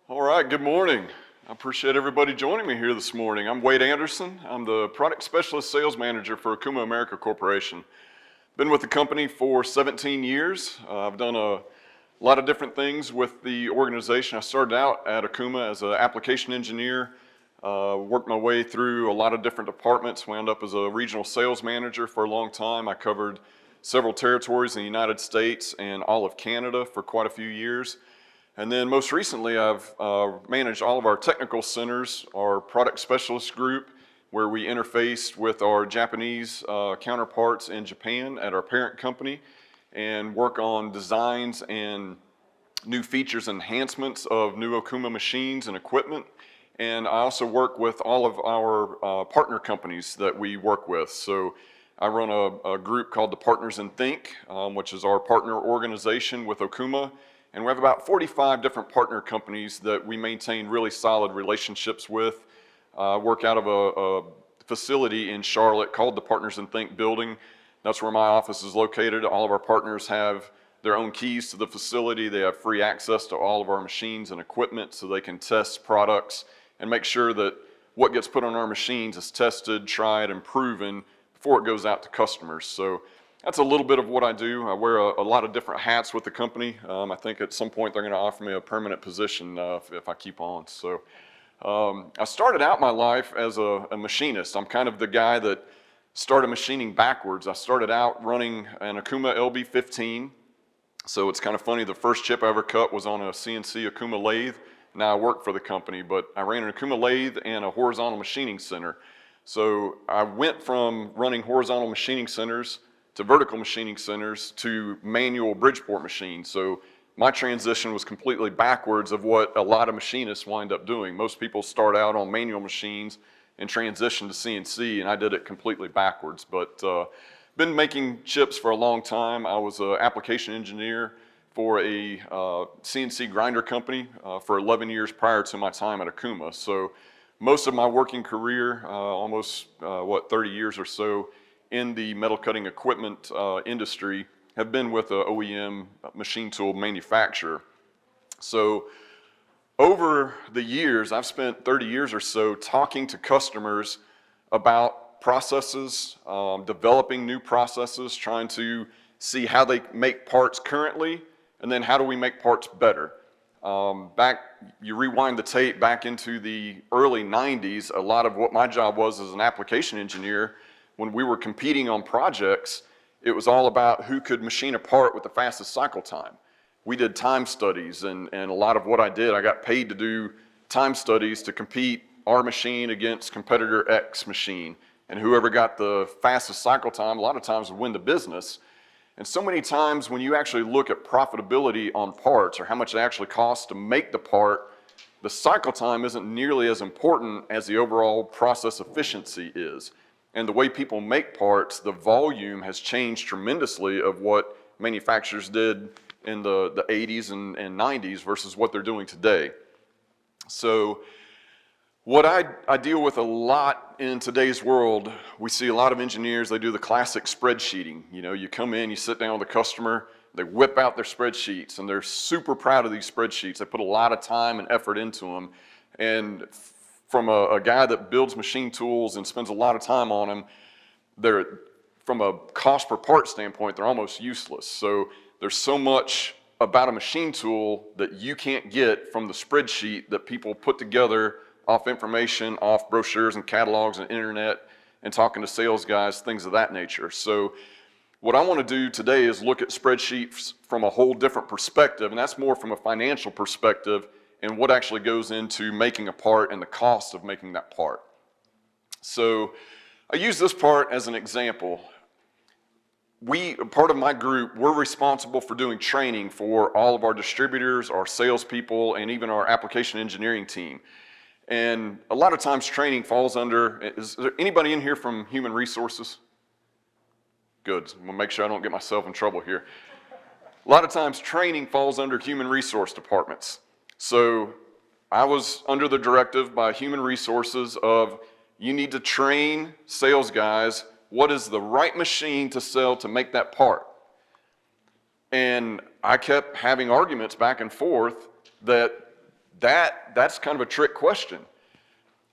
All right, good morning. I appreciate everybody joining me here this morning. I'm Wade Anderson. I'm the Product Specialist Sales Manager for Okuma America Corporation. Been with the company for 17 years. I've done a lot of different things with the organization. I started out at Okuma as an application engineer, worked my way through a lot of different departments, wound up as a regional sales manager for a long time. I covered several territories in the United States and all of Canada for quite a few years. And then most recently, I've managed all of our technical centers, our product specialist group, where we interface with our Japanese counterparts in Japan at our parent company and work on designs and new features, enhancements of new Okuma machines and equipment. And I also work with all of our partner companies that we work with. So I run a group called the Partners in Think, which is our partner organization with Okuma. And we have about 45 different partner companies that we maintain really solid relationships with. Work out of a facility in Charlotte called the Partners in Think building. That's where my office is located. All of our partners have their own keys to the facility. They have free access to all of our machines and equipment so they can test products and make sure that what gets put on our machines is tested, tried, and proven before it goes out to customers. So that's a little bit of what I do. I wear a lot of different hats with the company. I think at some point they're going to offer me a permanent position if I keep on. So I started out my life as a machinist. I'm kind of the guy that started machining backwards. I started out running an Okuma LB15. So it's kind of funny, the first chip I ever cut was on a CNC Okuma lathe. Now I work for the company, but I ran an Okuma lathe and a horizontal machining center. So I went from running horizontal machining centers to vertical machining centers to manual Bridgeport machines. So my transition was completely backwards of what a lot of machinists wind up doing. Most people start out on manual machines and transition to CNC, and I did it completely backwards. But been making chips for a long time. I was an application engineer for a CNC grinder company for 11 years prior to my time at Okuma. So most of my working career, almost 30 years or so, in the metal cutting equipment industry have been with an OEM machine tool manufacturer. So over the years, I've spent 30 years or so talking to customers about processes, developing new processes, trying to see how they make parts currently, and then how do we make parts better. You rewind the tape back into the early 90s, a lot of what my job was as an application engineer. When we were competing on projects, it was all about who could machine a part with the fastest cycle time. We did time studies, and a lot of what I did, I got paid to do time studies to compete our machine against competitor X machine. And whoever got the fastest cycle time, a lot of times would win the business. And so many times when you actually look at profitability on parts or how much it actually costs to make the part, the cycle time isn't nearly as important as the overall process efficiency is. And the way people make parts, the volume has changed tremendously of what manufacturers did in the 80s and 90s versus what they're doing today. So what I deal with a lot in today's world, we see a lot of engineers, they do the classic spreadsheeting. You know, you come in, you sit down with the customer, they whip out their spreadsheets, and they're super proud of these spreadsheets. They put a lot of time and effort into them. And from a guy that builds machine tools and spends a lot of time on them, from a cost per part standpoint, they're almost useless. So there's so much about a machine tool that you can't get from the spreadsheet that people put together off information, off brochures and catalogs and internet, and talking to sales guys, things of that nature. So what I want to do today is look at spreadsheets from a whole different perspective, and that's more from a financial perspective and what actually goes into making a part and the cost of making that part. So I use this part as an example. Part of my group, we're responsible for doing training for all of our distributors, our salespeople, and even our application engineering team. And a lot of times training falls under, is there anybody in here from human resources? Good, I'm gonna make sure I don't get myself in trouble here. A lot of times training falls under human resource departments. So I was under the directive by human resources of, you need to train sales guys what is the right machine to sell to make that part. And I kept having arguments back and forth that That's kind of a trick question.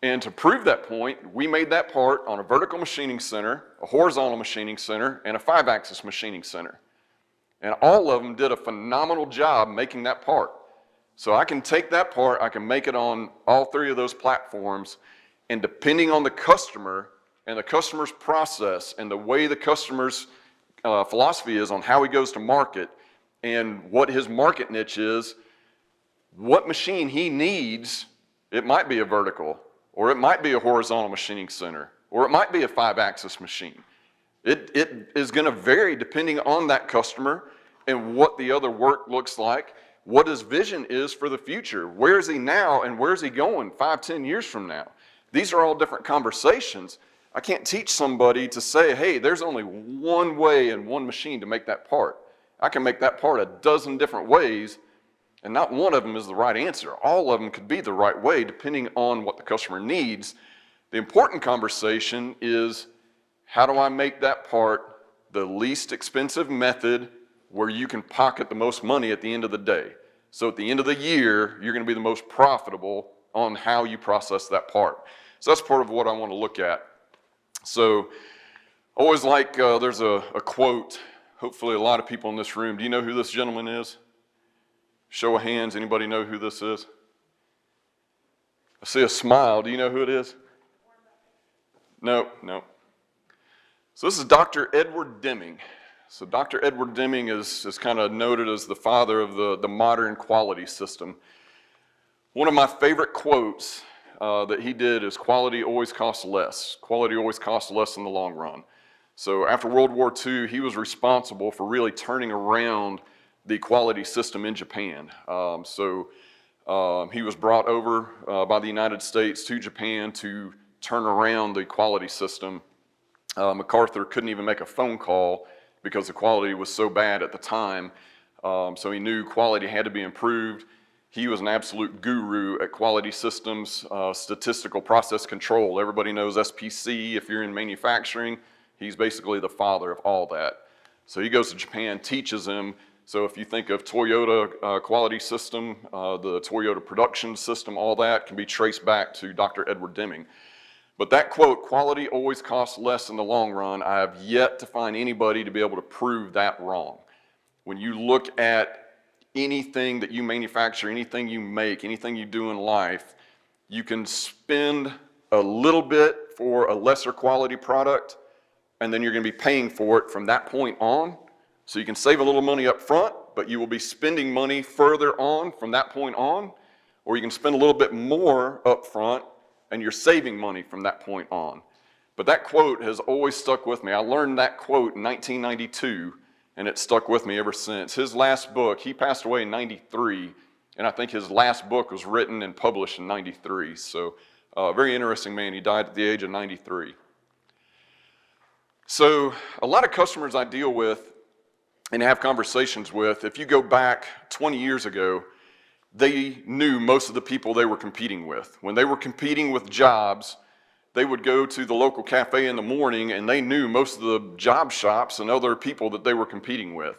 And to prove that point, we made that part on a vertical machining center, a horizontal machining center, and a 5-axis machining center. And all of them did a phenomenal job making that part. So I can take that part, I can make it on all 3 of those platforms, and depending on the customer and the customer's process and the way the customer's philosophy is on how he goes to market and what his market niche is, what machine he needs, it might be a vertical, or it might be a horizontal machining center, or it might be a 5-axis machine. It is going to vary depending on that customer and what the other work looks like, what his vision is for the future. Where is he now and where is he going 5, 10 years from now? These are all different conversations. I can't teach somebody to say, hey, there's only one way and one machine to make that part. I can make that part a dozen different ways, and not one of them is the right answer. All of them could be the right way depending on what the customer needs. The important conversation is, how do I make that part the least expensive method where you can pocket the most money at the end of the day? So at the end of the year, you're going to be the most profitable on how you process that part. So that's part of what I want to look at. So always like, there's a quote, hopefully a lot of people in this room. Do you know who this gentleman is? Show of hands, anybody know who this is? I see a smile. Do you know who it is? No. So this is Dr. Edward Deming. So Dr. Edward Deming is kind of noted as the father of the modern quality system. One of my favorite quotes that he did is, quality always costs less. Quality always costs less in the long run. So after World War II, he was responsible for really turning around the quality system in Japan. He was brought over by the United States to Japan to turn around the quality system. MacArthur couldn't even make a phone call because the quality was so bad at the time. So he knew quality had to be improved. He was an absolute guru at quality systems, statistical process control. Everybody knows SPC if you're in manufacturing. He's basically the father of all that. So he goes to Japan, teaches him. So if you think of Toyota quality system, the Toyota production system, all that can be traced back to Dr. Edward Deming. But that quote, quality always costs less in the long run, I have yet to find anybody to be able to prove that wrong. When you look at anything that you manufacture, anything you make, anything you do in life, you can spend a little bit for a lesser quality product, and then you're going to be paying for it from that point on. So you can save a little money up front, but you will be spending money further on from that point on, or you can spend a little bit more up front and you're saving money from that point on. But that quote has always stuck with me. I learned that quote in 1992, and it stuck with me ever since. His last book, he passed away in 93, and I think his last book was written and published in 93. So very interesting man. He died at the age of 93. So a lot of customers I deal with and have conversations with, if you go back 20 years ago, they knew most of the people they were competing with. When they were competing with jobs, they would go to the local cafe in the morning and they knew most of the job shops and other people that they were competing with.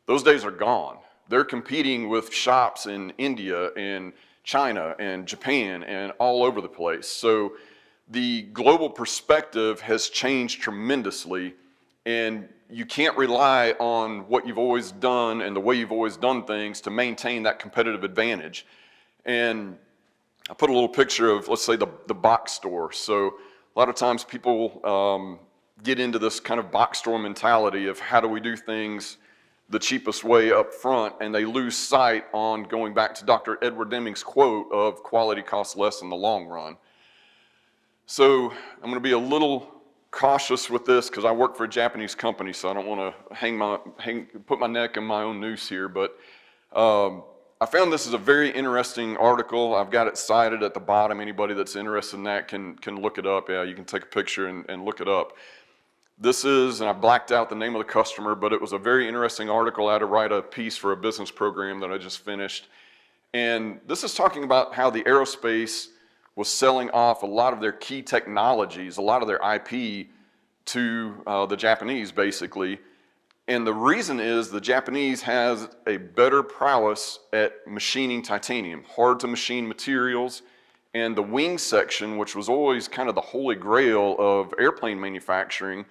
Those days are gone. They're competing with shops in India and China and Japan and all over the place. So the global perspective has changed tremendously, and you can't rely on what you've always done and the way you've always done things to maintain that competitive advantage. And I put a little picture of, let's say, the box store. So a lot of times people get into this kind of box store mentality of how do we do things the cheapest way up front, and they lose sight on going back to Dr. Edward Deming's quote of quality costs less in the long run. So I'm going to be a little cautious with this because I work for a Japanese company, so I don't want to put my neck in my own noose here, but I found this is a very interesting article. I've got it cited at the bottom. Anybody that's interested in that can look it up. Yeah, you can take a picture and look it up. This is, and I blacked out the name of the customer, but it was a very interesting article. I had to write a piece for a business program that I just finished. And this is talking about how the aerospace was selling off a lot of their key technologies, a lot of their IP to the Japanese, basically. And the reason is the Japanese has a better prowess at machining titanium, hard to machine materials, and the wing section, which was always kind of the holy grail of airplane manufacturing,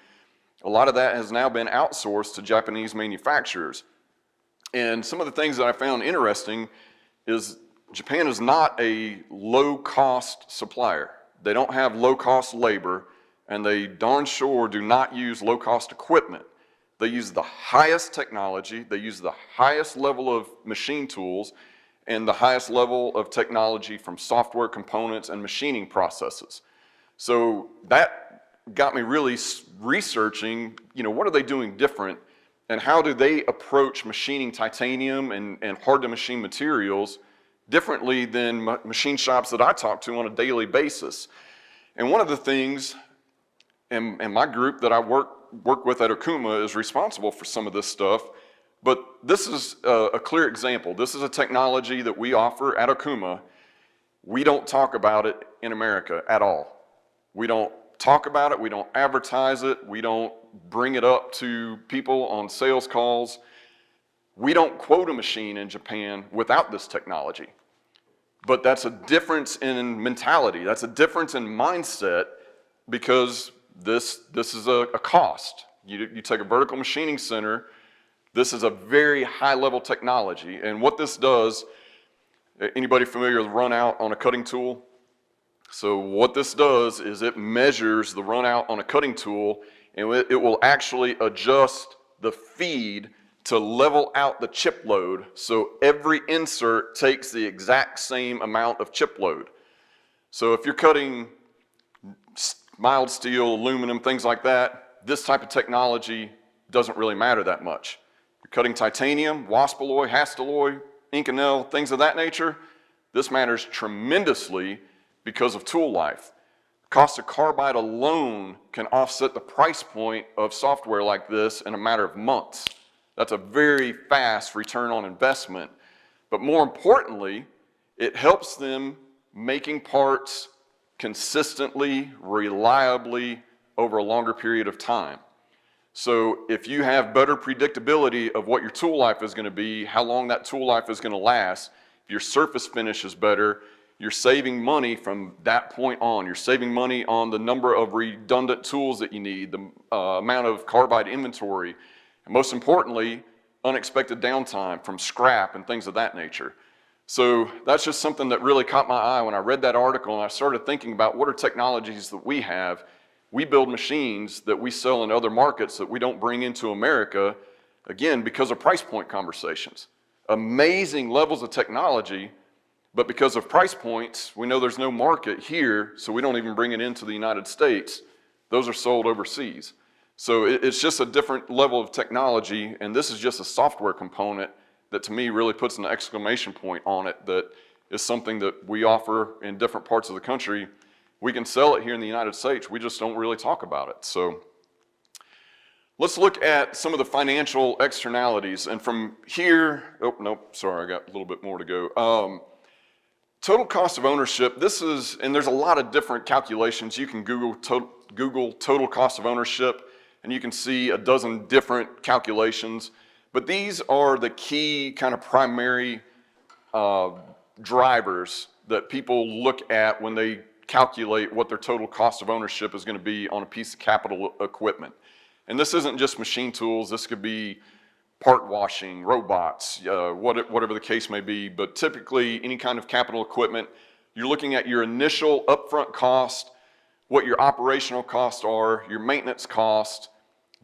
a lot of that has now been outsourced to Japanese manufacturers. And some of the things that I found interesting is Japan is not a low-cost supplier. They don't have low-cost labor, and they darn sure do not use low-cost equipment. They use the highest technology, they use the highest level of machine tools, and the highest level of technology from software components and machining processes. So that got me really researching, what are they doing different, and how do they approach machining titanium and hard-to-machine materials differently than machine shops that I talk to on a daily basis. And one of the things, and my group that I work with at Okuma is responsible for some of this stuff, but this is a clear example. This is a technology that we offer at Okuma. We don't talk about it in America at all. We don't talk about it, we don't advertise it, we don't bring it up to people on sales calls. We don't quote a machine in Japan without this technology. But that's a difference in mentality, that's a difference in mindset, because this is a cost. You take a vertical machining center, this is a very high level technology, and what this does, anybody familiar with run out on a cutting tool? So what this does is it measures the run out on a cutting tool, and it will actually adjust the feed to level out the chip load, so every insert takes the exact same amount of chip load. So if you're cutting mild steel, aluminum, things like that, this type of technology doesn't really matter that much. You're cutting titanium, waspalloy, hastalloy, Inconel, things of that nature, this matters tremendously because of tool life. Cost of carbide alone can offset the price point of software like this in a matter of months. That's a very fast return on investment. But more importantly, it helps them making parts consistently, reliably, over a longer period of time. So if you have better predictability of what your tool life is going to be, how long that tool life is going to last, if your surface finish is better, you're saving money from that point on. You're saving money on the number of redundant tools that you need, the amount of carbide inventory, and most importantly, unexpected downtime from scrap and things of that nature. So that's just something that really caught my eye when I read that article, and I started thinking about what are technologies that we have. We build machines that we sell in other markets that we don't bring into America, again, because of price point conversations. Amazing levels of technology, but because of price points, we know there's no market here, so we don't even bring it into the United States. Those are sold overseas. So it's just a different level of technology, and this is just a software component that to me really puts an exclamation point on it, that is something that we offer in different parts of the country. We can sell it here in the United States, we just don't really talk about it. So let's look at some of the financial externalities, and from here, oh, nope, sorry, I got a little bit more to go. Total cost of ownership, this is, and there's a lot of different calculations. You can Google total cost of ownership, and you can see a dozen different calculations. But these are the key kind of primary drivers that people look at when they calculate what their total cost of ownership is going to be on a piece of capital equipment. And this isn't just machine tools, this could be part washing, robots, whatever the case may be, but typically any kind of capital equipment, you're looking at your initial upfront cost, what your operational costs are, your maintenance cost,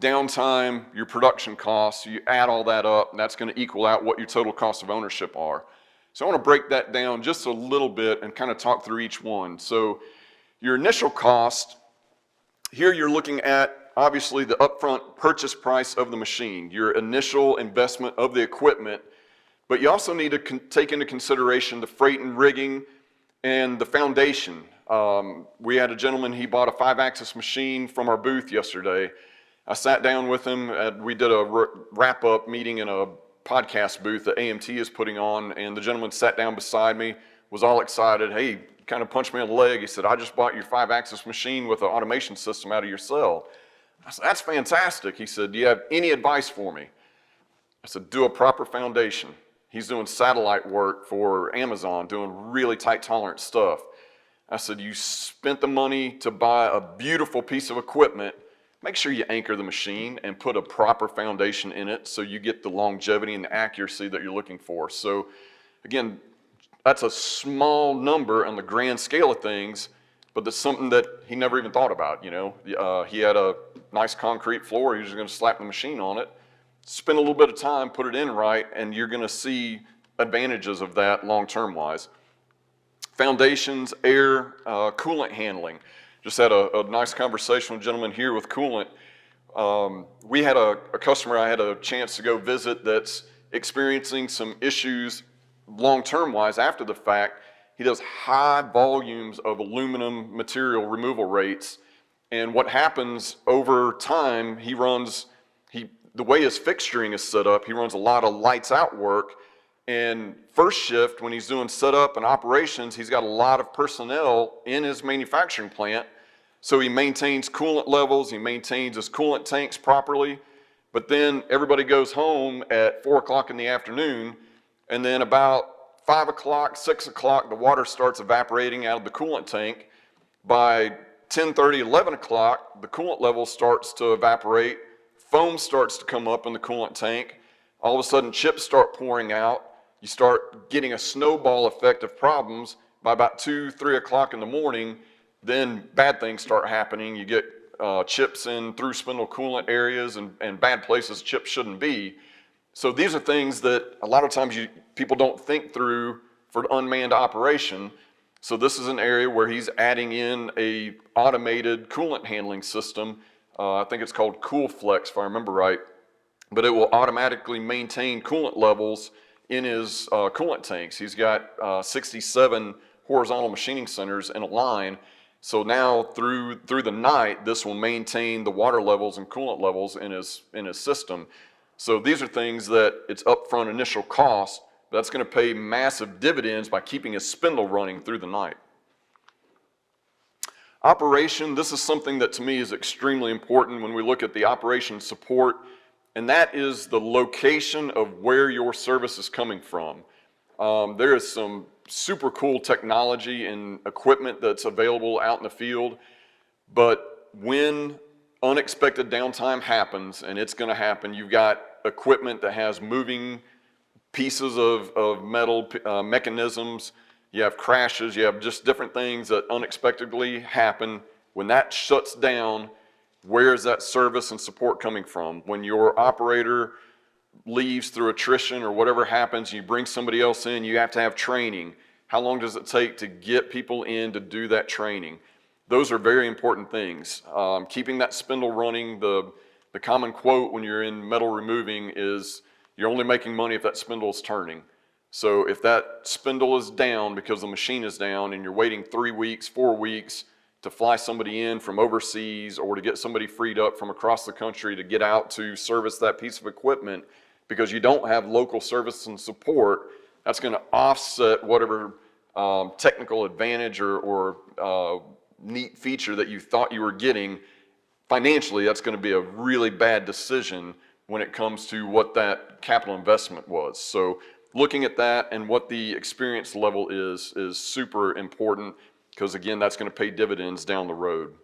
downtime, your production costs, you add all that up, and that's going to equal out what your total cost of ownership are. So I want to break that down just a little bit and kind of talk through each one. So your initial cost, here you're looking at obviously the upfront purchase price of the machine, your initial investment of the equipment, but you also need to take into consideration the freight and rigging and the foundation. We had a gentleman, he bought a 5-axis machine from our booth yesterday. I sat down with him, and we did a wrap-up meeting in a podcast booth that AMT is putting on, and the gentleman sat down beside me, was all excited. Hey, kind of punched me on the leg. He said, I just bought your 5-axis machine with an automation system out of your cell. I said, that's fantastic. He said, do you have any advice for me? I said, do a proper foundation. He's doing satellite work for Amazon, doing really tight tolerance stuff. I said, you spent the money to buy a beautiful piece of equipment. Make sure you anchor the machine and put a proper foundation in it so you get the longevity and the accuracy that you're looking for. So again, that's a small number on the grand scale of things, but that's something that he never even thought about, He had a nice concrete floor. He was just going to slap the machine on it, spend a little bit of time, put it in right, and you're going to see advantages of that long-term wise. Foundations, air, coolant handling. Just had a nice conversation with a gentleman here with coolant. We had a customer I had a chance to go visit that's experiencing some issues long-term wise after the fact. He does high volumes of aluminum material removal rates, and what happens over time, the way his fixturing is set up, he runs a lot of lights out work, and first shift when he's doing setup and operations, he's got a lot of personnel in his manufacturing plant, so he maintains coolant levels, he maintains his coolant tanks properly, but then everybody goes home at 4 o'clock in the afternoon, and then about 5 o'clock, 6 o'clock, the water starts evaporating out of the coolant tank. By 10:30, 11 o'clock, the coolant level starts to evaporate, foam starts to come up in the coolant tank, all of a sudden chips start pouring out, you start getting a snowball effect of problems. By about 2, 3 o'clock in the morning, then bad things start happening. You get chips in through spindle coolant areas and bad places chips shouldn't be. So these are things that a lot of times people don't think through for unmanned operation. So this is an area where he's adding in a automated coolant handling system. I think it's called CoolFlex if I remember right, but it will automatically maintain coolant levels in his coolant tanks. He's got 67 horizontal machining centers in a line. So now through the night, this will maintain the water levels and coolant levels in his system. So these are things that it's upfront initial cost, but that's going to pay massive dividends by keeping his spindle running through the night. Operation, this is something that to me is extremely important when we look at the operation support, and that is the location of where your service is coming from. There is some super cool technology and equipment that's available out in the field, but when unexpected downtime happens, and it's going to happen, you've got equipment that has moving pieces of metal mechanisms, you have crashes, you have just different things that unexpectedly happen. When that shuts down, where is that service and support coming from? When your operator leaves through attrition or whatever happens, you bring somebody else in, you have to have training. How long does it take to get people in to do that training? Those are very important things. Keeping that spindle running, the common quote when you're in metal removing is, you're only making money if that spindle is turning. So if that spindle is down because the machine is down and you're waiting 3 weeks, 4 weeks to fly somebody in from overseas or to get somebody freed up from across the country to get out to service that piece of equipment because you don't have local service and support, that's going to offset whatever technical advantage or neat feature that you thought you were getting. Financially, that's going to be a really bad decision when it comes to what that capital investment was. So looking at that and what the experience level is super important because, again, that's going to pay dividends down the road.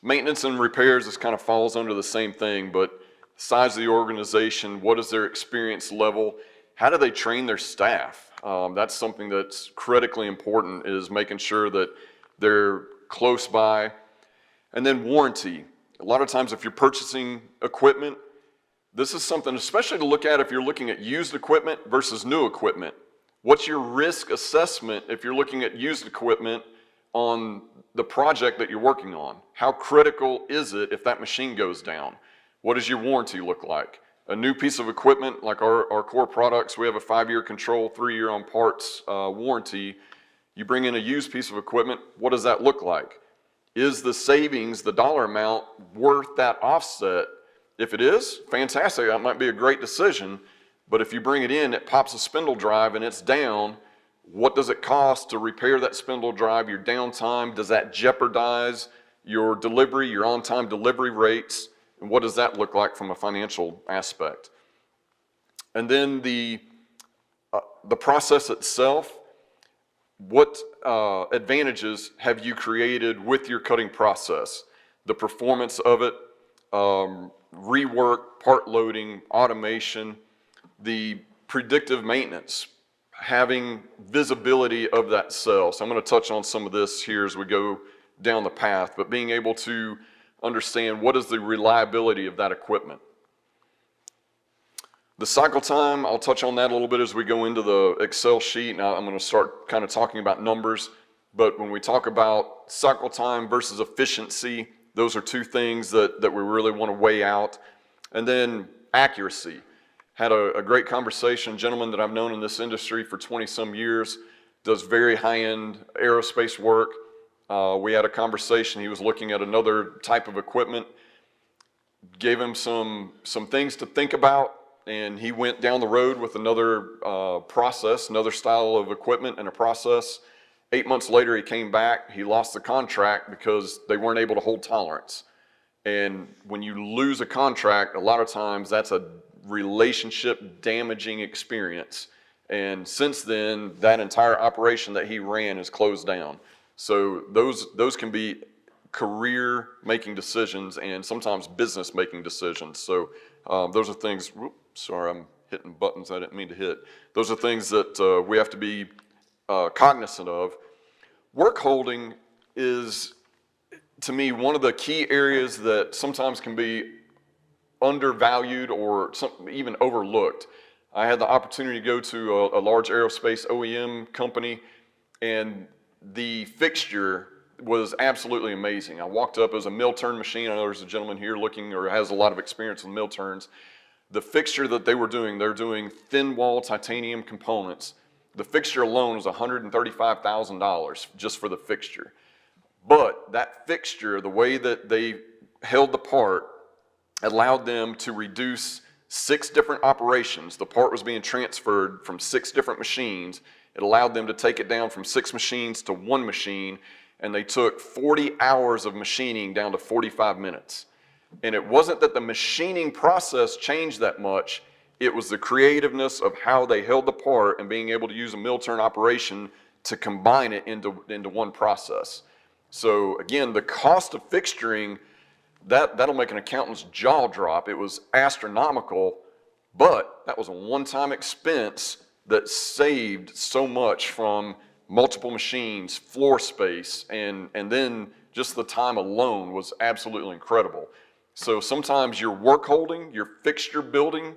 Maintenance and repairs, this kind of falls under the same thing, but size of the organization, what is their experience level, how do they train their staff? That's something that's critically important, is making sure that they're close by. And then warranty. A lot of times if you're purchasing equipment, this is something especially to look at if you're looking at used equipment versus new equipment. What's your risk assessment if you're looking at used equipment on the project that you're working on? How critical is it if that machine goes down? What does your warranty look like? A new piece of equipment, like our core products, we have a 5-year control, 3-year on parts warranty. You bring in a used piece of equipment, what does that look like? Is the savings, the dollar amount, worth that offset? If it is, fantastic, that might be a great decision. But if you bring it in, it pops a spindle drive and it's down, what does it cost to repair that spindle drive? Your downtime, does that jeopardize your delivery, your on-time delivery rates, and what does that look like from a financial aspect. And then the process itself, what advantages have you created with your cutting process? The performance of it, rework, part loading, automation, the predictive maintenance, having visibility of that cell. So I'm going to touch on some of this here as we go down the path, but being able to understand what is the reliability of that equipment. The cycle time, I'll touch on that a little bit as we go into the Excel sheet. Now I'm going to start kind of talking about numbers, but when we talk about cycle time versus efficiency, those are two things that we really want to weigh out. And then accuracy. Had a great conversation, a gentleman that I've known in this industry for 20 some years, does very high-end aerospace work. We had a conversation, he was looking at another type of equipment, gave him some things to think about, and he went down the road with another process, another style of equipment and a process. 8 months later, he came back, he lost the contract because they weren't able to hold tolerance. And when you lose a contract, a lot of times that's a relationship damaging experience. And since then, that entire operation that he ran is closed down. So those can be career making decisions and sometimes business making decisions. So those are things, sorry, I'm hitting buttons I didn't mean to hit. Those are things that we have to be cognizant of. Work holding is, to me, one of the key areas that sometimes can be undervalued or even overlooked. I had the opportunity to go to a large aerospace OEM company, and the fixture was absolutely amazing. I walked up, it was a mill turn machine. I know there's a gentleman here looking or has a lot of experience with mill turns. The fixture that they were doing, they're doing thin wall titanium components. The fixture alone was $135,000 just for the fixture. But that fixture, the way that they held the part, allowed them to reduce 6 different operations. The part was being transferred from 6 different machines. It allowed them to take it down from 6 machines to 1 machine, and they took 40 hours of machining down to 45 minutes. And it wasn't that the machining process changed that much, it was the creativeness of how they held the part and being able to use a mill turn operation to combine it into one process. So again, the cost of fixturing, that'll make an accountant's jaw drop. It was astronomical, but that was a one-time expense that saved so much from multiple machines, floor space, and then just the time alone was absolutely incredible. So sometimes your work holding, your fixture building,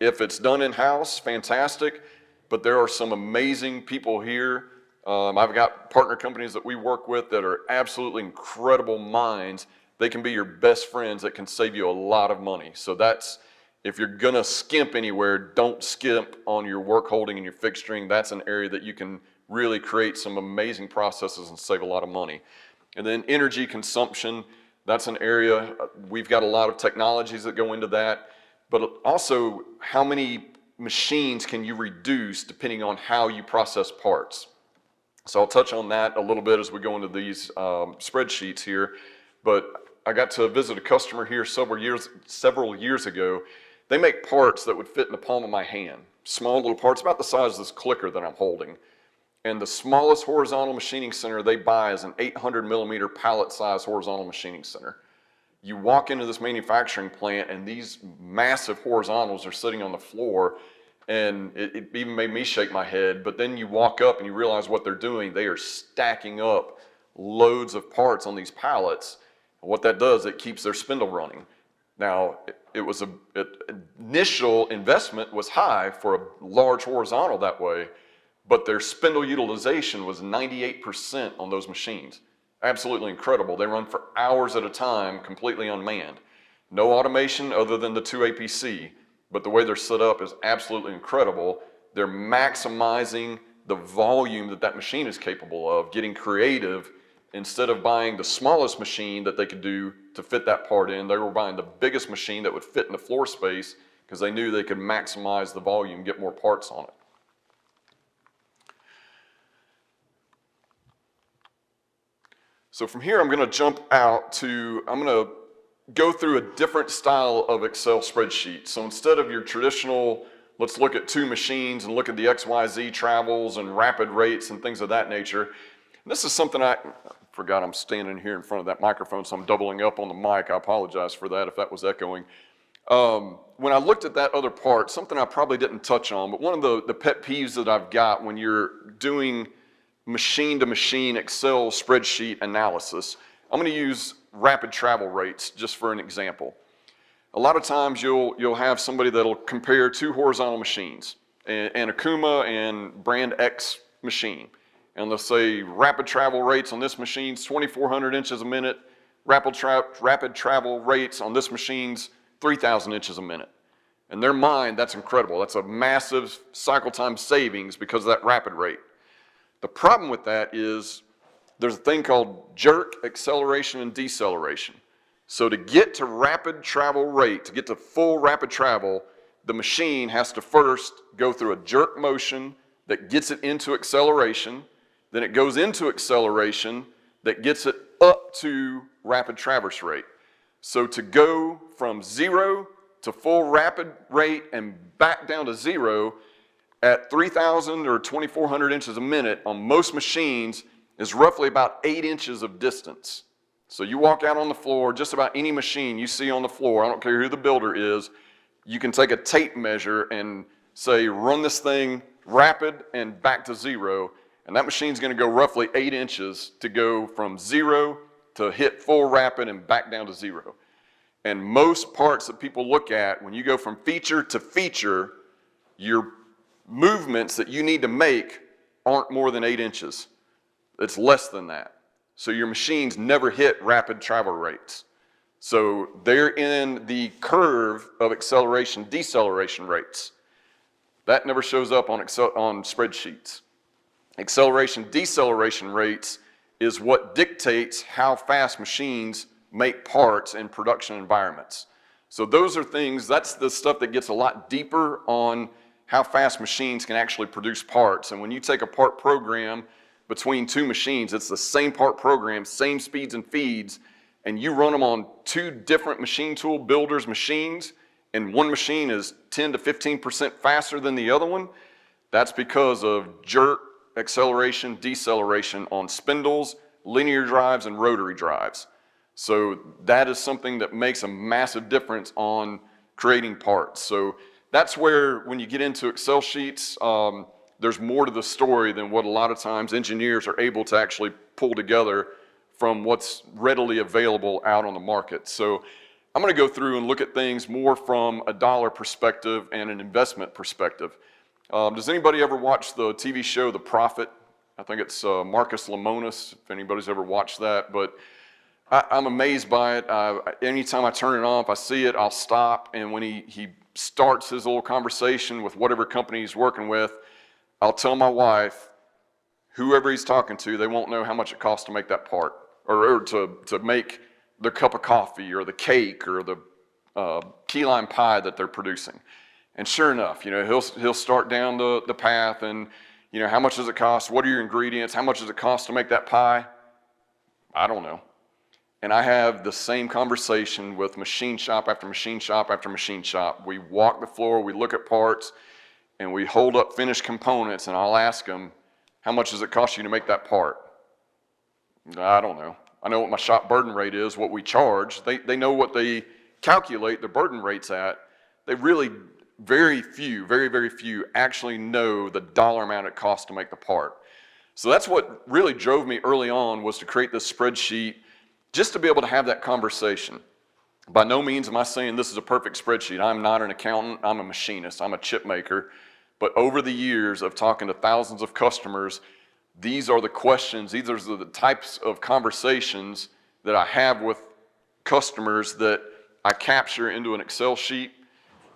if it's done in-house, fantastic, but there are some amazing people here. I've got partner companies that we work with that are absolutely incredible minds. They can be your best friends that can save you a lot of money. So that's, if you're gonna skimp anywhere, don't skimp on your work holding and your fixturing. That's an area that you can really create some amazing processes and save a lot of money. And then energy consumption, that's an area, we've got a lot of technologies that go into that, but also how many machines can you reduce depending on how you process parts. So I'll touch on that a little bit as we go into these spreadsheets here, but I got to visit a customer here several years ago. They make parts that would fit in the palm of my hand. Small little parts, about the size of this clicker that I'm holding. And the smallest horizontal machining center they buy is an 800 millimeter pallet size horizontal machining center. You walk into this manufacturing plant and these massive horizontals are sitting on the floor, and it even made me shake my head. But then you walk up and you realize what they're doing. They are stacking up loads of parts on these pallets. And what that does, it keeps their spindle running. Now, initial investment was high for a large horizontal that way, but their spindle utilization was 98% on those machines. Absolutely incredible. They run for hours at a time, completely unmanned. No automation other than the 2 APC, but the way they're set up is absolutely incredible. They're maximizing the volume that machine is capable of, getting creative. Instead of buying the smallest machine that they could do to fit that part in, they were buying the biggest machine that would fit in the floor space because they knew they could maximize the volume, get more parts on it. So from here, I'm going to jump out to, I'm going to go through a different style of Excel spreadsheet. So instead of your traditional, let's look at two machines and look at the XYZ travels and rapid rates and things of that nature. This is something I forgot I'm standing here in front of that microphone, so I'm doubling up on the mic. I apologize for that if that was echoing. When I looked at that other part, something I probably didn't touch on, but one of the pet peeves that I've got when you're doing machine-to-machine Excel spreadsheet analysis, I'm going to use rapid travel rates just for an example. A lot of times you'll have somebody that'll compare two horizontal machines, an Okuma and brand X machine. And they'll say rapid travel rates on this machine's 2,400 inches a minute, rapid travel rates on this machine's 3,000 inches a minute. In their mind, that's incredible. That's a massive cycle time savings because of that rapid rate. The problem with that is there's a thing called jerk, acceleration, and deceleration. So to get to rapid travel rate, to get to full rapid travel, the machine has to first go through a jerk motion that gets it into acceleration, then it goes into acceleration that gets it up to rapid traverse rate. So to go from 0 to full rapid rate and back down to 0 at 3,000 or 2,400 inches a minute on most machines is roughly about 8 inches of distance. So you walk out on the floor, just about any machine you see on the floor, I don't care who the builder is, you can take a tape measure and say run this thing rapid and back to 0, and that machine's going to go roughly 8 inches to go from 0 to hit full rapid and back down to 0. And most parts that people look at, when you go from feature to feature, your movements that you need to make aren't more than 8 inches. It's less than that. So your machines never hit rapid travel rates. So they're in the curve of acceleration, deceleration rates. That never shows up on spreadsheets. Acceleration, deceleration rates is what dictates how fast machines make parts in production environments. So those are things, that's the stuff that gets a lot deeper on how fast machines can actually produce parts. And when you take a part program between two machines, it's the same part program, same speeds and feeds, and you run them on two different machine tool builders' machines, and one machine is 10 to 15% faster than the other one, that's because of jerk, acceleration, deceleration on spindles, linear drives, and rotary drives. So that is something that makes a massive difference on creating parts. So that's where, when you get into Excel sheets, there's more to the story than what a lot of times engineers are able to actually pull together from what's readily available out on the market. So I'm going to go through and look at things more from a dollar perspective and an investment perspective. Does anybody ever watch the TV show The Prophet? I think it's Marcus Lemonis, if anybody's ever watched that. But I'm amazed by it. Anytime I turn it on, if I see it, I'll stop. And when he starts his little conversation with whatever company he's working with, I'll tell my wife, whoever he's talking to, they won't know how much it costs to make that part, or to make the cup of coffee or the cake or the key lime pie that they're producing. And sure enough, he'll start down the path and, how much does it cost? What are your ingredients? How much does it cost to make that pie? I don't know. And I have the same conversation with machine shop after machine shop after machine shop. We walk the floor, we look at parts, and we hold up finished components, and I'll ask them, how much does it cost you to make that part? I don't know. I know what my shop burden rate is, what we charge. They know what they calculate the burden rates at. They really, very few actually know the dollar amount it costs to make the part. So that's what really drove me early on, was to create this spreadsheet just to be able to have that conversation. By no means am I saying this is a perfect spreadsheet. I'm not an accountant, I'm a machinist, I'm a chip maker. But over the years of talking to thousands of customers, these are the questions, these are the types of conversations that I have with customers that I capture into an Excel sheet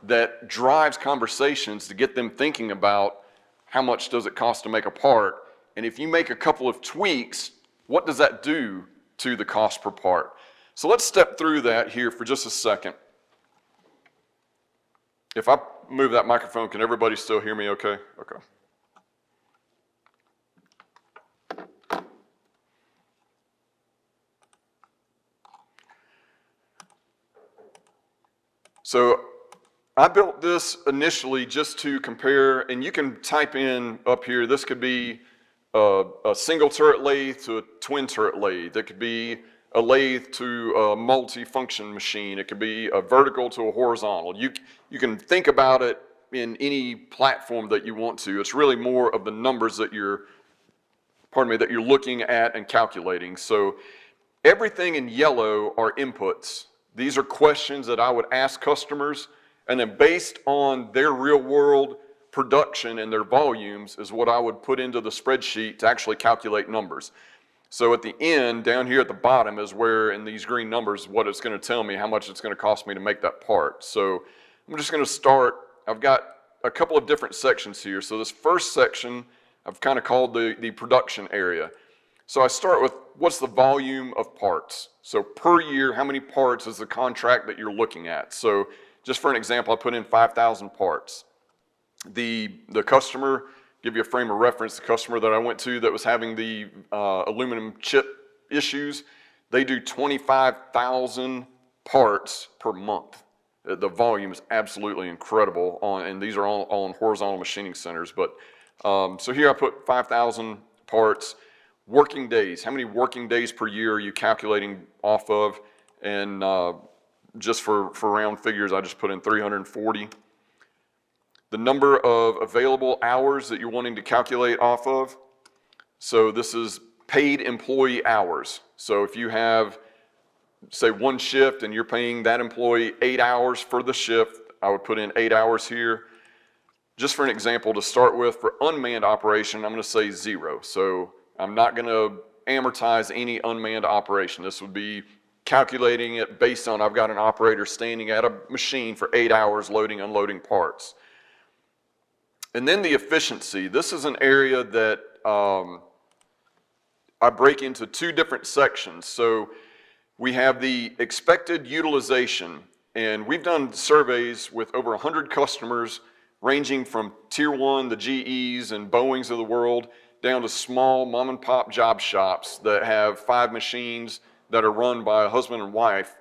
that drives conversations to get them thinking about how much does it cost to make a part. And if you make a couple of tweaks, what does that do to the cost per part? So let's step through that here for just a second. If I move that microphone, can everybody still hear me okay? Okay. So I built this initially just to compare, and you can type in up here, this could be a single turret lathe to a twin turret lathe. It could be a lathe to a multi-function machine. It could be a vertical to a horizontal. You can think about it in any platform that you want to. It's really more of the numbers that you're looking at and calculating. So everything in yellow are inputs. These are questions that I would ask customers, and then based on their real world production and their volumes is what I would put into the spreadsheet to actually calculate numbers. So at the end, down here at the bottom is where in these green numbers, what it's going to tell me how much it's going to cost me to make that part. So I'm just going to start, I've got a couple of different sections here. So this first section I've kind of called the production area. So I start with what's the volume of parts. So per year, how many parts is the contract that you're looking at? So just for an example, I put in 5,000 parts. The customer, give you a frame of reference, the customer that I went to that was having the aluminum chip issues, they do 25,000 parts per month. The volume is absolutely incredible, and these are all on horizontal machining centers. But so here I put 5,000 parts. Working days, how many working days per year are you calculating off of? And just for round figures, I just put in 340. The number of available hours that you're wanting to calculate off of. So this is paid employee hours. So if you have, say, one shift and you're paying that employee 8 hours for the shift, I would put in 8 hours here. Just for an example to start with, for unmanned operation, I'm going to say 0. So I'm not going to amortize any unmanned operation. This would be calculating it based on I've got an operator standing at a machine for 8 hours loading, unloading parts. And then the efficiency. This is an area that I break into two different sections. So we have the expected utilization, and we've done surveys with over 100 customers ranging from tier 1, the GEs and Boeings of the world, down to small mom and pop job shops that have 5 machines that are run by a husband and wife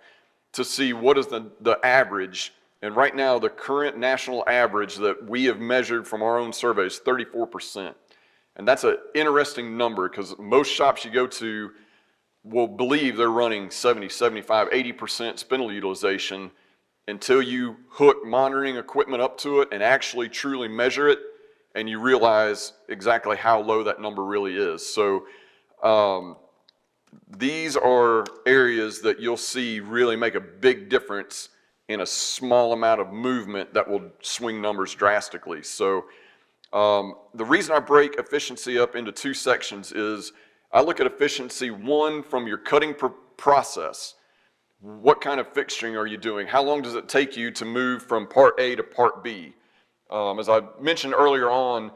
to see what is the average. And right now, the current national average that we have measured from our own survey is 34%. And that's an interesting number because most shops you go to will believe they're running 70, 75, 80% spindle utilization until you hook monitoring equipment up to it and actually truly measure it, and you realize exactly how low that number really is. So these are areas that you'll see really make a big difference in a small amount of movement that will swing numbers drastically. So the reason I break efficiency up into two sections is I look at efficiency, one, from your cutting process. What kind of fixturing are you doing? How long does it take you to move from part A to part B? As I mentioned earlier on,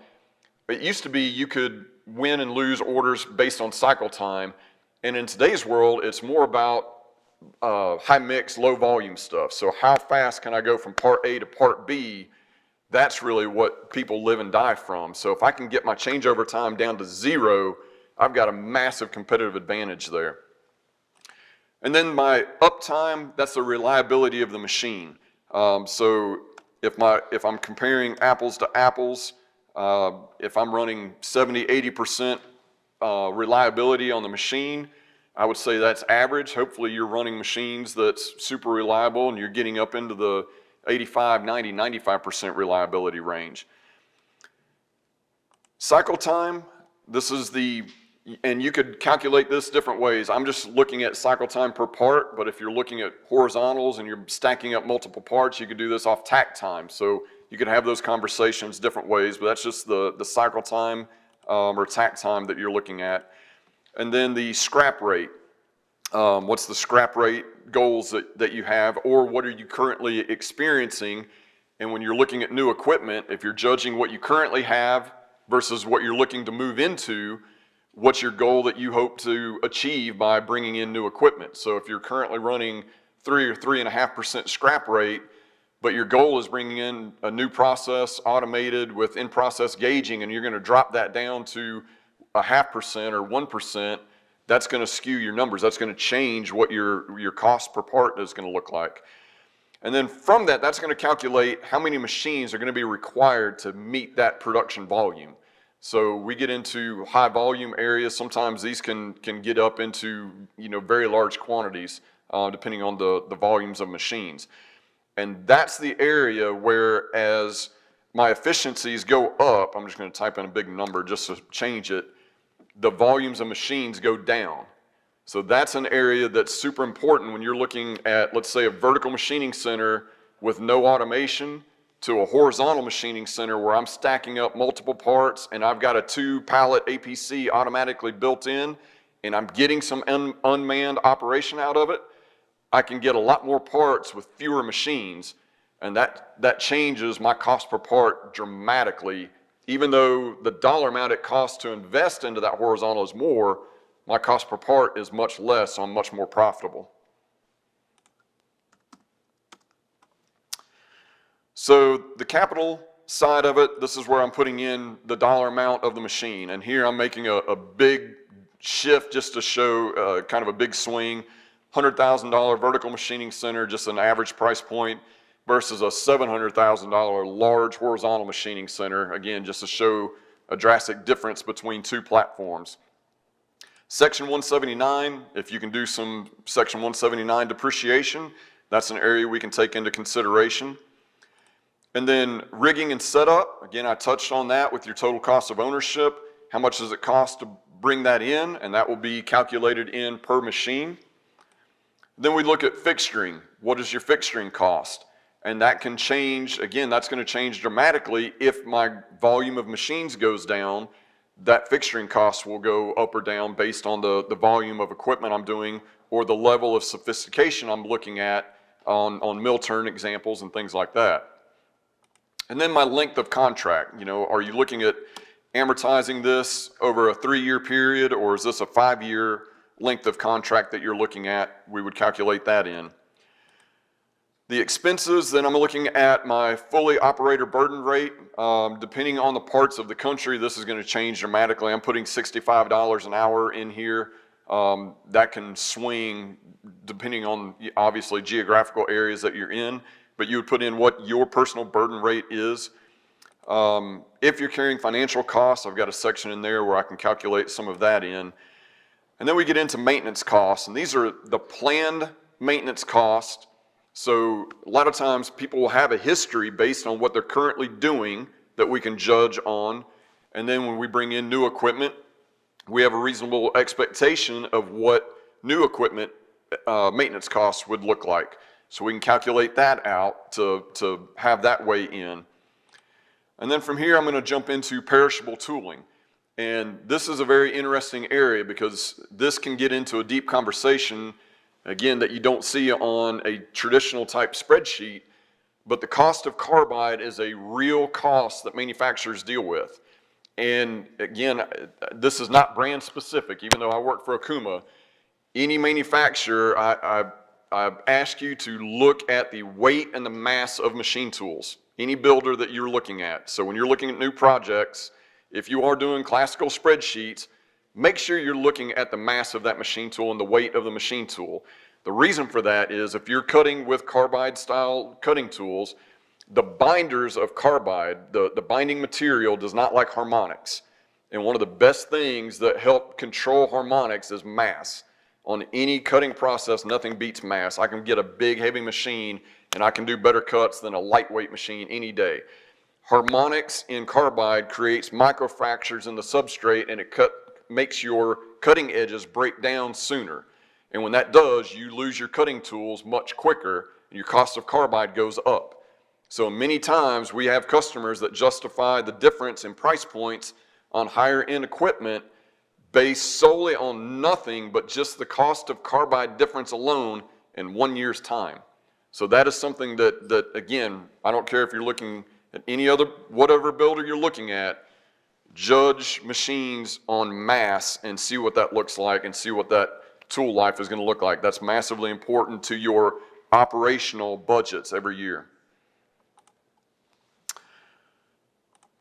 it used to be you could win and lose orders based on cycle time. And in today's world, it's more about high mix, low volume stuff. So how fast can I go from part A to part B? That's really what people live and die from. So if I can get my changeover time down to 0, I've got a massive competitive advantage there. And then my uptime, that's the reliability of the machine. So if I'm comparing apples to apples, if I'm running 70, 80% reliability on the machine, I would say that's average. Hopefully you're running machines that's super reliable and you're getting up into the 85, 90, 95% reliability range. Cycle time, this is and you could calculate this different ways. I'm just looking at cycle time per part, but if you're looking at horizontals and you're stacking up multiple parts, you could do this off tack time. So you could have those conversations different ways, but that's just the cycle time or tack time that you're looking at. And then the scrap rate. What's the scrap rate goals that you have, or what are you currently experiencing? And when you're looking at new equipment, if you're judging what you currently have versus what you're looking to move into, what's your goal that you hope to achieve by bringing in new equipment? So if you're currently running 3 or 3.5% scrap rate, but your goal is bringing in a new process automated with in-process gauging, and you're going to drop that down to 0.5% or 1%, that's going to skew your numbers. That's going to change what your cost per part is going to look like. And then from that, that's going to calculate how many machines are going to be required to meet that production volume. So we get into high volume areas. Sometimes these can get up into very large quantities depending on the volumes of machines. And that's the area where as my efficiencies go up, I'm just going to type in a big number just to change it, the volumes of machines go down. So that's an area that's super important when you're looking at, let's say, a vertical machining center with no automation to a horizontal machining center where I'm stacking up multiple parts and I've got a 2-pallet APC automatically built in and I'm getting some unmanned operation out of it. I can get a lot more parts with fewer machines, and that changes my cost per part dramatically. Even though the dollar amount it costs to invest into that horizontal is more, my cost per part is much less, so I'm much more profitable. So the capital side of it, this is where I'm putting in the dollar amount of the machine. And here I'm making a big shift just to show kind of a big swing. $100,000 vertical machining center, just an average price point, versus a $700,000 large horizontal machining center, again, just to show a drastic difference between two platforms. Section 179, if you can do some Section 179 depreciation, that's an area we can take into consideration. And then rigging and setup, again, I touched on that with your total cost of ownership. How much does it cost to bring that in? And that will be calculated in per machine. Then we look at fixturing. What is your fixturing cost? And that can change, again, that's going to change dramatically if my volume of machines goes down. That fixturing cost will go up or down based on the volume of equipment I'm doing or the level of sophistication I'm looking at on mill turn examples and things like that. And then my length of contract. Are you looking at amortizing this over a 3-year period, or is this a 5-year length of contract that you're looking at? We would calculate that in. The expenses, then I'm looking at my fully operator burden rate. Depending on the parts of the country, this is going to change dramatically. I'm putting $65 an hour in here. That can swing depending on, obviously, geographical areas that you're in, but you would put in what your personal burden rate is. If you're carrying financial costs, I've got a section in there where I can calculate some of that in. And then we get into maintenance costs, and these are the planned maintenance costs. So a lot of times people will have a history based on what they're currently doing that we can judge on. And then when we bring in new equipment, we have a reasonable expectation of what new equipment maintenance costs would look like. So we can calculate that out to have that weigh in. And then from here, I'm going to jump into perishable tooling. And this is a very interesting area because this can get into a deep conversation, again, that you don't see on a traditional type spreadsheet, but the cost of carbide is a real cost that manufacturers deal with. And again, this is not brand specific, even though I work for Okuma. Any manufacturer, I ask you to look at the weight and the mass of machine tools, any builder that you're looking at. So when you're looking at new projects, if you are doing classical spreadsheets, make sure you're looking at the mass of that machine tool and the weight of the machine tool. The reason for that is if you're cutting with carbide style cutting tools, the binders of carbide, the binding material does not like harmonics. And one of the best things that help control harmonics is mass. On any cutting process, nothing beats mass. I can get a big heavy machine and I can do better cuts than a lightweight machine any day. Harmonics in carbide creates microfractures in the substrate and it makes your cutting edges break down sooner. And when that does, you lose your cutting tools much quicker and your cost of carbide goes up. So many times we have customers that justify the difference in price points on higher end equipment based solely on nothing but just the cost of carbide difference alone in 1 year's time. So that is something that again, I don't care if you're looking at any other, whatever builder you're looking at, judge machines on mass and see what that looks like and see what that tool life is going to look like. That's massively important to your operational budgets every year.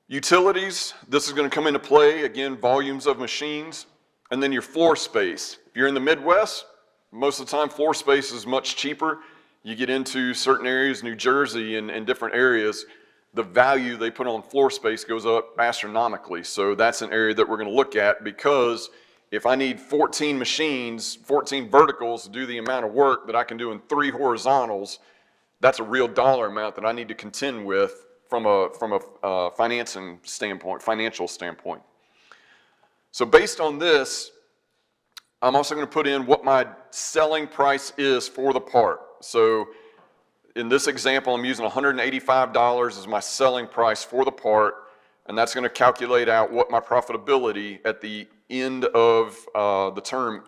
Utilities, this is going to come into play, again, volumes of machines, and then your floor space. If you're in the Midwest, most of the time floor space is much cheaper. You get into certain areas, New Jersey and different areas, the value they put on floor space goes up astronomically. So that's an area that we're going to look at, because if I need 14 machines, 14 verticals to do the amount of work that I can do in 3 horizontals, that's a real dollar amount that I need to contend with from a financial standpoint. So based on this, I'm also going to put in what my selling price is for the part. So in this example, I'm using $185 as my selling price for the part, and that's going to calculate out what my profitability at the end of the term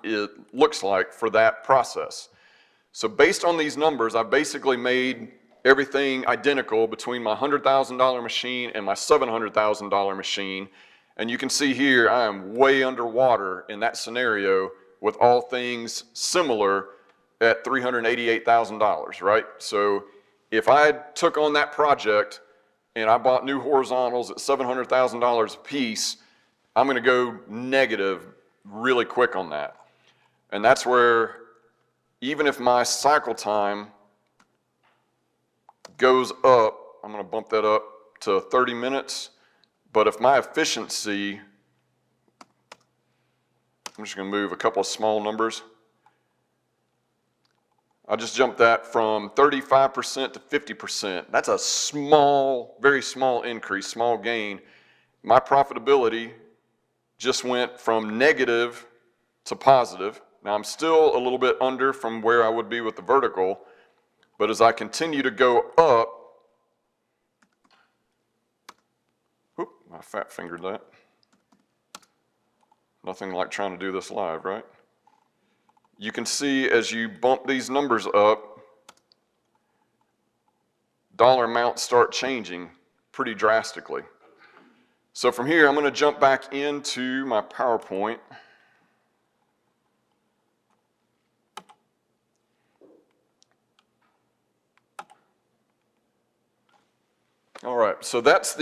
looks like for that process. So based on these numbers, I basically made everything identical between my $100,000 machine and my $700,000 machine. And you can see here, I am way underwater in that scenario with all things similar at $388,000, right? So if I took on that project and I bought new horizontals at $700,000 a piece, I'm going to go negative really quick on that. And that's where, even if my cycle time goes up, I'm going to bump that up to 30 minutes. But if my efficiency, I'm just going to move a couple of small numbers. I just jumped that from 35% to 50%. That's a small, very small increase, small gain. My profitability just went from negative to positive. Now I'm still a little bit under from where I would be with the vertical, but as I continue to go up, whoop, I fat fingered that. Nothing like trying to do this live, right? You can see as you bump these numbers up, dollar amounts start changing pretty drastically. So from here, I'm going to jump back into my PowerPoint. All right, so that's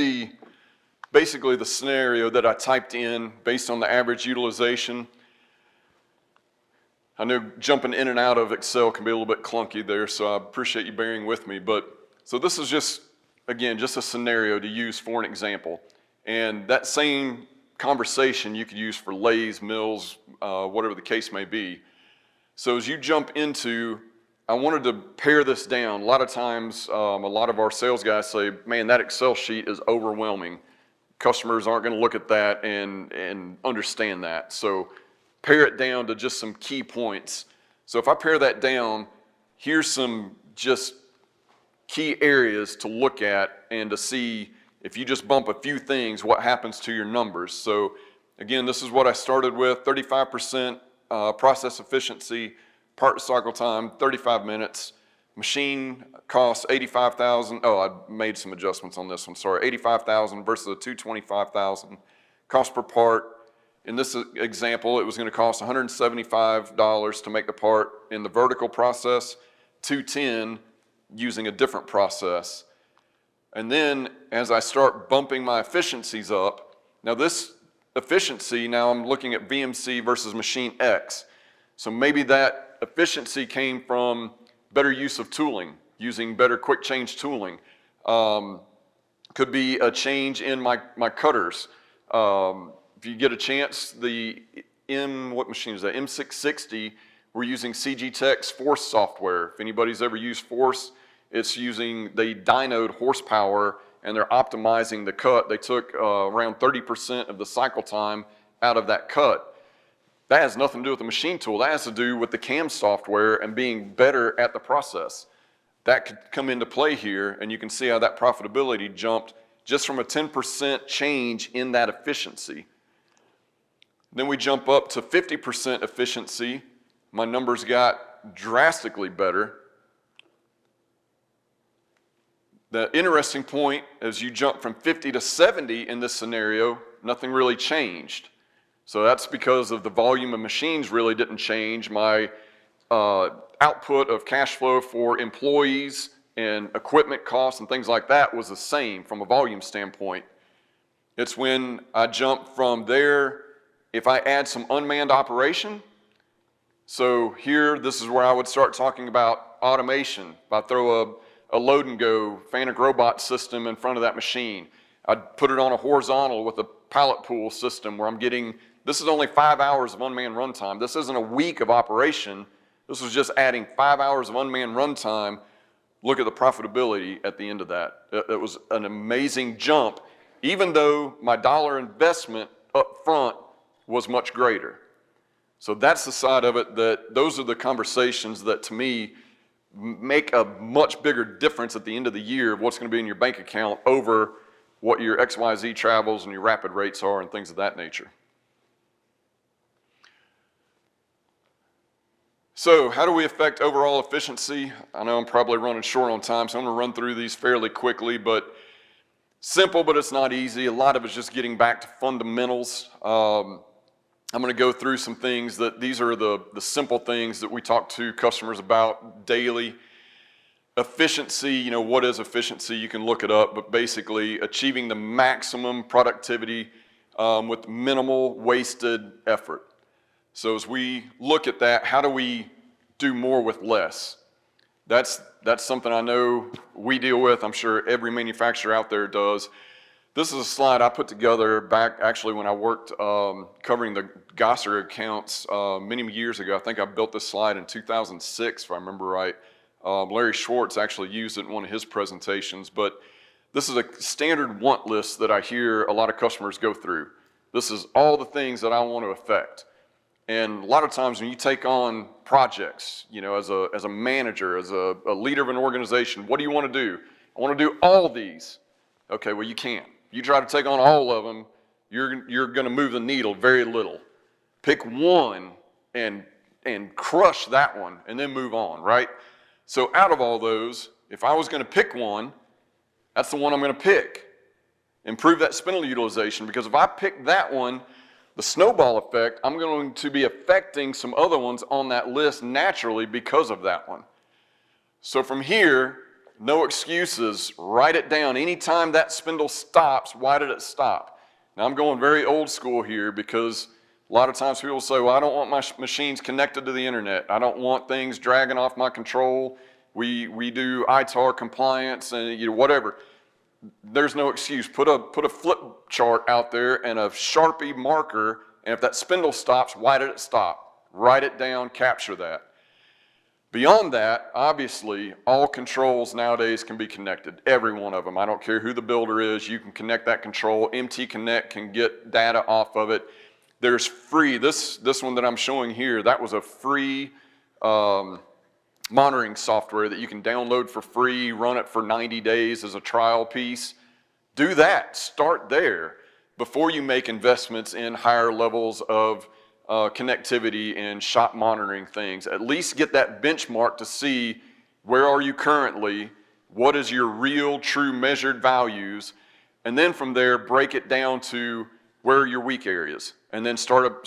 basically the scenario that I typed in based on the average utilization. I know jumping in and out of Excel can be a little bit clunky there, so I appreciate you bearing with me. So this is just, again, just a scenario to use for an example. And that same conversation you could use for lathes, mills, whatever the case may be. So as you jump into, I wanted to pare this down. A lot of times, a lot of our sales guys say, man, that Excel sheet is overwhelming. Customers aren't going to look at that and understand that. So pare it down to just some key points. So if I pare that down, here's some just key areas to look at and to see if you just bump a few things, what happens to your numbers. So again, this is what I started with, 35% process efficiency, part cycle time, 35 minutes, machine costs $85,000. Oh, I made some adjustments on this one, sorry. $85,000 versus a $225,000. Cost per part, in this example, it was going to cost $175 to make the part in the vertical process, $210 using a different process. And then as I start bumping my efficiencies up, now this efficiency, now I'm looking at VMC versus machine X. So maybe that efficiency came from better use of tooling, using better quick change tooling. Could be a change in my cutters. If you get a chance, what machine is that? M660, we're using CG Tech's Force software. If anybody's ever used Force, it's using the dynoed horsepower, and they're optimizing the cut. They took around 30% of the cycle time out of that cut. That has nothing to do with the machine tool. That has to do with the CAM software and being better at the process. That could come into play here, and you can see how that profitability jumped just from a 10% change in that efficiency. Then we jump up to 50% efficiency. My numbers got drastically better. The interesting point, as you jump from 50 to 70 in this scenario, nothing really changed. So that's because of the volume of machines really didn't change. My output of cash flow for employees and equipment costs and things like that was the same from a volume standpoint. It's when I jump from there, if I add some unmanned operation, So here, this is where I would start talking about automation. If I throw a load and go Fanuc robot system in front of that machine, I'd put it on a horizontal with a pallet pool system where I'm getting, this is only 5 hours of unmanned runtime. This isn't a week of operation. This was just adding 5 hours of unmanned runtime. Look at the profitability at the end of that. It was an amazing jump, even though my dollar investment up front was much greater. So that's the side of it, that those are the conversations that to me make a much bigger difference at the end of the year of what's going to be in your bank account over what your XYZ travels and your rapid rates are and things of that nature. So how do we affect overall efficiency? I know I'm probably running short on time, so I'm going to run through these fairly quickly, but simple, but it's not easy. A lot of it's just getting back to fundamentals. I'm going to go through some things that these are the simple things that we talk to customers about daily. Efficiency, what is efficiency? You can look it up, but basically achieving the maximum productivity with minimal wasted effort. So as we look at that, how do we do more with less? That's something I know we deal with. I'm sure every manufacturer out there does. This is a slide I put together back actually when I worked covering the Gosser accounts many years ago. I think I built this slide in 2006, if I remember right. Larry Schwartz actually used it in one of his presentations, but this is a standard want list that I hear a lot of customers go through. This is all the things that I want to affect. And a lot of times when you take on projects, as a manager, as a leader of an organization, what do you want to do? I want to do all these. Okay, well you can't. You try to take on all of them, you're going to move the needle very little. Pick one and crush that one and then move on, right? So out of all those, if I was going to pick one, that's the one I'm going to pick. Improve that spindle utilization, because if I pick that one, the snowball effect, I'm going to be affecting some other ones on that list naturally because of that one. So from here, no excuses, write it down. Anytime that spindle stops, why did it stop? Now I'm going very old school here because a lot of times people say, well, I don't want my machines connected to the internet. I don't want things dragging off my control. We do ITAR compliance and whatever. There's no excuse. Put a flip chart out there and a Sharpie marker, and if that spindle stops, why did it stop? Write it down, capture that. Beyond that, obviously, all controls nowadays can be connected, every one of them. I don't care who the builder is, you can connect that control. MT Connect can get data off of it. There's free, this one that I'm showing here, that was a free monitoring software that you can download for free, run it for 90 days as a trial piece. Do that, start there before you make investments in higher levels of connectivity and shop monitoring things. At least get that benchmark to see where are you currently, what is your real, true measured values, and then from there break it down to where are your weak areas, and then start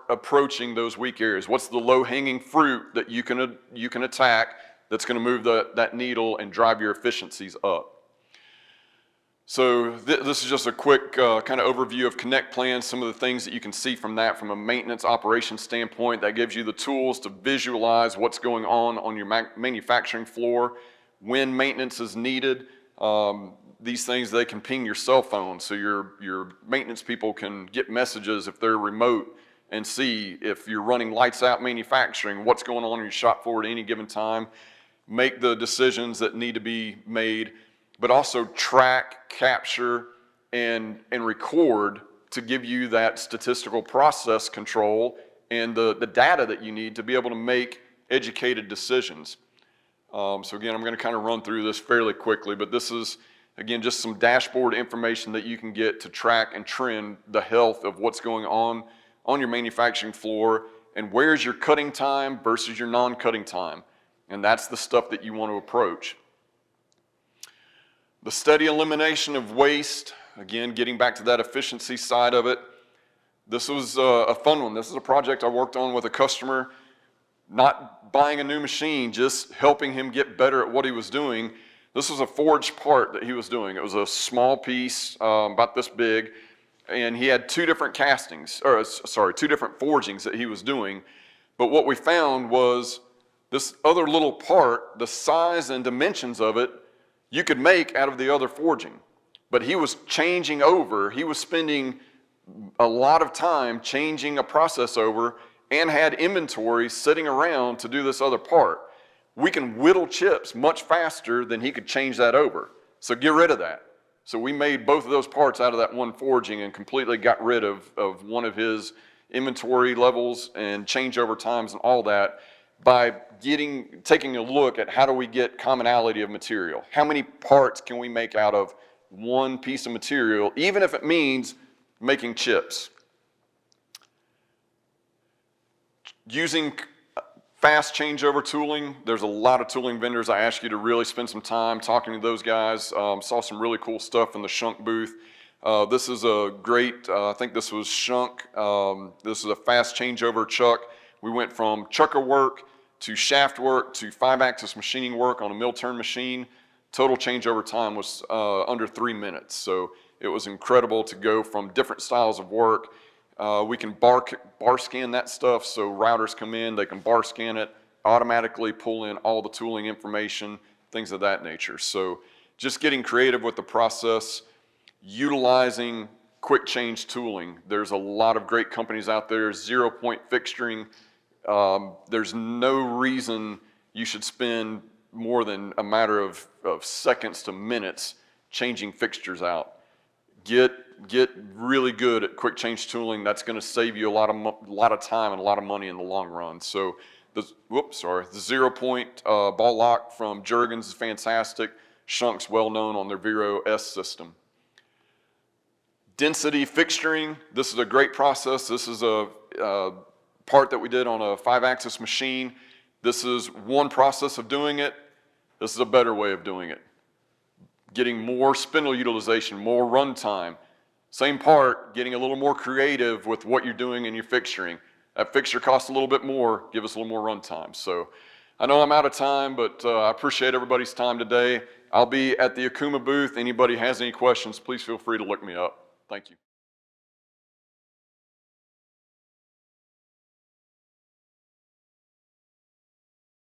approaching those weak areas. What's the low-hanging fruit that you can attack that's going to move that needle and drive your efficiencies up? So this is just a quick kind of overview of Connect Plan, some of the things that you can see from that from a maintenance operation standpoint. That gives you the tools to visualize what's going on your manufacturing floor, when maintenance is needed. These things, they can ping your cell phone, so your maintenance people can get messages if they're remote and see if you're running lights out manufacturing, what's going on in your shop floor at any given time, make the decisions that need to be made, but also track, capture, and record to give you that statistical process control and the data that you need to be able to make educated decisions. So again, I'm going to kind of run through this fairly quickly, but this is, again, just some dashboard information that you can get to track and trend the health of what's going on your manufacturing floor and where's your cutting time versus your non-cutting time. And that's the stuff that you want to approach. The steady elimination of waste, again, getting back to that efficiency side of it. This was a fun one. This is a project I worked on with a customer, not buying a new machine, just helping him get better at what he was doing. This was a forged part that he was doing. It was a small piece, about this big, and he had two different forgings that he was doing. But what we found was this other little part, the size and dimensions of it, you could make out of the other forging. But he was changing over, he was spending a lot of time changing a process over and had inventory sitting around to do this other part. We can whittle chips much faster than he could change that over. So get rid of that. So we made both of those parts out of that one forging and completely got rid of one of his inventory levels and changeover times and all that by taking a look at how do we get commonality of material. How many parts can we make out of one piece of material, even if it means making chips. Using fast changeover tooling, there's a lot of tooling vendors. I ask you to really spend some time talking to those guys. Saw some really cool stuff in the Shunk booth. This is a great, I think this was Shunk. This is a fast changeover chuck. We went from chucker work to shaft work to 5-axis machining work on a mill turn machine. Total changeover time was under 3 minutes. So it was incredible to go from different styles of work. We can bar scan that stuff, so routers come in, they can bar scan it, automatically pull in all the tooling information, things of that nature. So just getting creative with the process, utilizing quick change tooling. There's a lot of great companies out there, 0-point fixturing. There's no reason you should spend more than a matter of seconds to minutes changing fixtures out. Get really good at quick change tooling. That's going to save you a lot of time and a lot of money in the long run. So the 0-point ball lock from Jergens is fantastic. Shunk's well known on their Vero S system. Density fixturing, this is a great process. This is a part that we did on a 5-axis machine. This is one process of doing it. This is a better way of doing it. Getting more spindle utilization, more run time. Same part, getting a little more creative with what you're doing in your fixturing. That fixture costs a little bit more, give us a little more run time. So I know I'm out of time, but I appreciate everybody's time today. I'll be at the Okuma booth. Anybody has any questions, please feel free to look me up. Thank you.